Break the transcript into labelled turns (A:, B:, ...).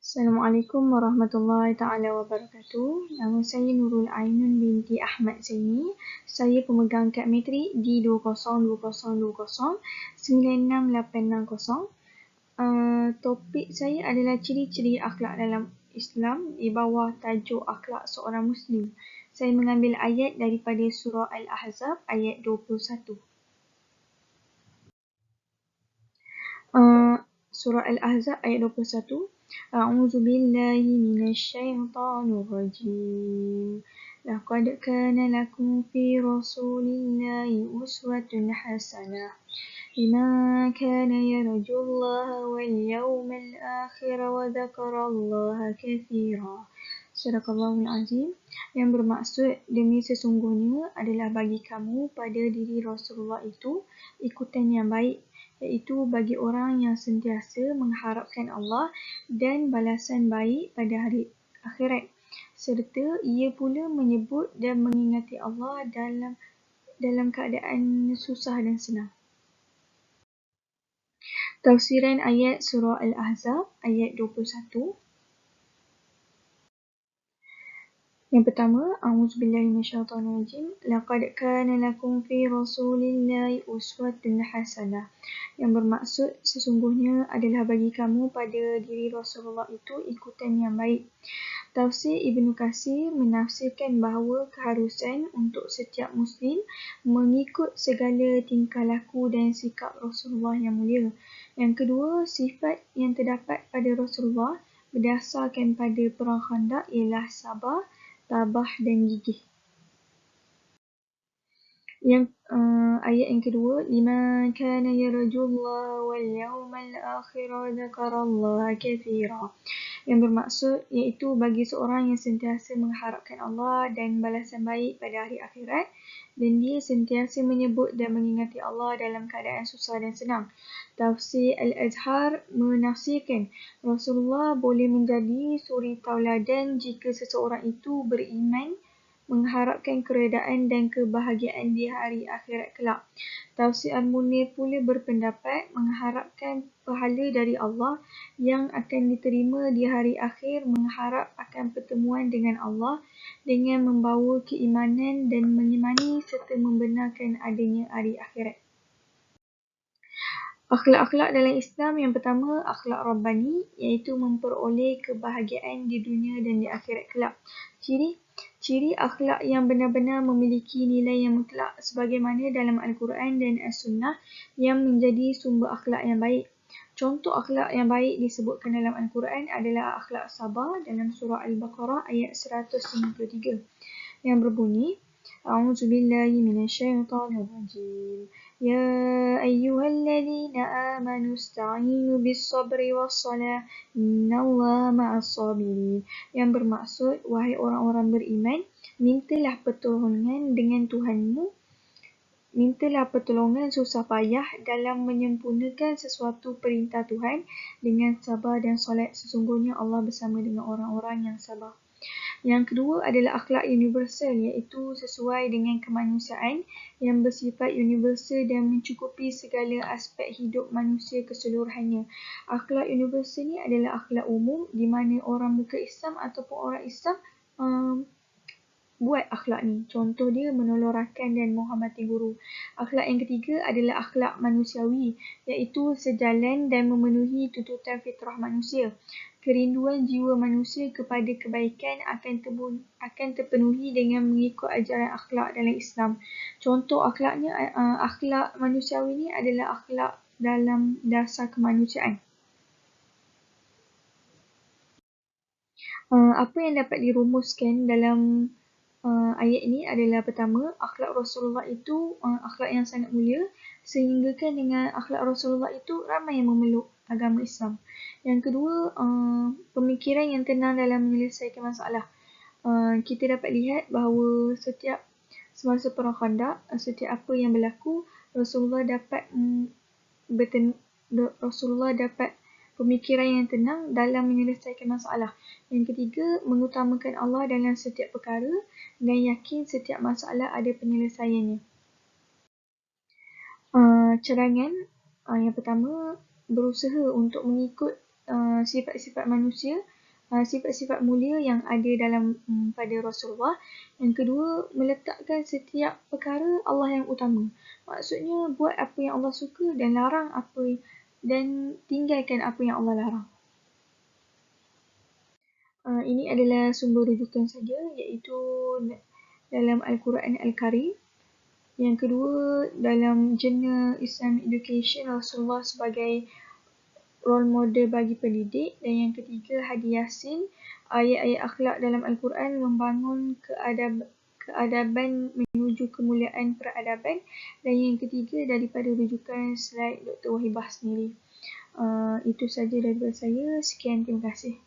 A: Assalamualaikum warahmatullahi taala wabarakatuh. Nama saya Nurul Ainun binti Ahmad Zaini. Saya pemegang kad matrik D2020968660. Topik saya adalah ciri-ciri akhlak dalam Islam di bawah tajuk akhlak seorang Muslim. Saya mengambil ayat daripada surah Al-Ahzab ayat 21. Surah Al-Ahzab ayat 21. A'udzu billahi minasyaitonir rajim. Laqad kana lakum fi rasulillahi uswatun hasanah liman kana yarjullaha wal yawmal akhir wa dzakarallaha katsira. Sadaqallahul azim. Yang bermaksud, demi sesungguhnya adalah bagi kamu pada diri Rasulullah itu ikutan yang baik, iaitu bagi orang yang sentiasa mengharapkan Allah dan balasan baik pada hari akhirat, serta ia pula menyebut dan mengingati Allah dalam keadaan susah dan senang. Tafsiran ayat surah Al-Ahzab ayat 21. Yang pertama, A'udzubillahi minasyaitonirrajim. Laqad kana lakum fi rasulillahi uswatun hasanah. Yang bermaksud, sesungguhnya adalah bagi kamu pada diri Rasulullah itu ikutan yang baik. Tafsir Ibnu Katsir menafsirkan bahawa keharusan untuk setiap Muslim mengikut segala tingkah laku dan sikap Rasulullah yang mulia. Yang kedua, sifat yang terdapat pada Rasulullah berdasarkan pada Perang Khandaq ialah sabar, tabah dan gigih. Ayat yang kedua, liman kana yarjullaha wal yawmal akhir wa dzakarallaha katsira. Yang bermaksud iaitu bagi seorang yang sentiasa mengharapkan Allah dan balasan baik pada hari akhirat, dan dia sentiasa menyebut dan mengingati Allah dalam keadaan susah dan senang. Tafsir Al-Azhar menafsirkan Rasulullah boleh menjadi suri tauladan jika seseorang itu beriman, mengharapkan keredaan dan kebahagiaan di hari akhirat kelak. Tafsir Al-Munir pula berpendapat mengharapkan pahala dari Allah yang akan diterima di hari akhir, mengharap akan pertemuan dengan Allah dengan membawa keimanan dan menyemani serta membenarkan adanya hari akhirat. Akhlak-akhlak dalam Islam yang pertama, akhlak Rabbani, iaitu memperoleh kebahagiaan di dunia dan di akhirat kelak. Ciri akhlak yang benar-benar memiliki nilai yang mutlak sebagaimana dalam Al-Quran dan As-Sunnah yang menjadi sumber akhlak yang baik. Contoh akhlak yang baik disebutkan dalam Al-Quran adalah akhlak sabar dalam surah Al-Baqarah ayat 153 yang berbunyi, A'udzubillahi minasyaitonirrajim. Ya ayyuhalladzina amanu ista'inu bis-sabri was-salah innallaha ma'as-sabirin. Yang bermaksud, wahai orang-orang beriman, mintalah pertolongan susah payah dalam menyempurnakan sesuatu perintah Tuhan dengan sabar dan solat. Sesungguhnya Allah bersama dengan orang-orang yang sabar. Yang kedua adalah akhlak universal, iaitu sesuai dengan kemanusiaan yang bersifat universal dan mencukupi segala aspek hidup manusia keseluruhannya. Akhlak universal ni adalah akhlak umum di mana orang bukan Islam ataupun orang Islam buat akhlak ni. Contoh dia menolong rakan dan menghormati guru. Akhlak yang ketiga adalah akhlak manusiawi, iaitu sejalan dan memenuhi tuntutan fitrah manusia. Kerinduan jiwa manusia kepada kebaikan akan terpenuhi dengan mengikut ajaran akhlak dalam Islam. Contoh akhlaknya, akhlak manusiawi ni adalah akhlak dalam dasar kemanusiaan. Apa yang dapat dirumuskan dalam ayat ini adalah pertama, akhlak Rasulullah itu akhlak yang sangat mulia, sehingga kan dengan akhlak Rasulullah itu ramai yang memeluk agama Islam. Yang kedua, pemikiran yang tenang dalam menyelesaikan masalah. Kita dapat lihat bahawa semasa Perang Khandaq, setiap apa yang berlaku, Rasulullah dapat pemikiran yang tenang dalam menyelesaikan masalah. Yang ketiga, mengutamakan Allah dalam setiap perkara dan yakin setiap masalah ada penyelesaiannya. Cadangan yang pertama, berusaha untuk mengikut sifat-sifat manusia sifat-sifat mulia yang ada dalam pada Rasulullah. Yang kedua, meletakkan setiap perkara Allah yang utama. Maksudnya buat apa yang Allah suka dan larang apa dan tinggalkan apa yang Allah larang. Ini adalah sumber rujukan saja, iaitu dalam Al-Quran Al-Karim. Yang kedua, dalam Jurnal Islamic Education Rasulullah sebagai role model bagi pendidik. Dan yang ketiga, Hadis Yasin, ayat-ayat akhlak dalam Al-Quran membangun keadaban menuju kemuliaan peradaban. Dan yang ketiga, daripada rujukan slide Dr. Wahibah sendiri. Itu saja daripada saya. Sekian, terima kasih.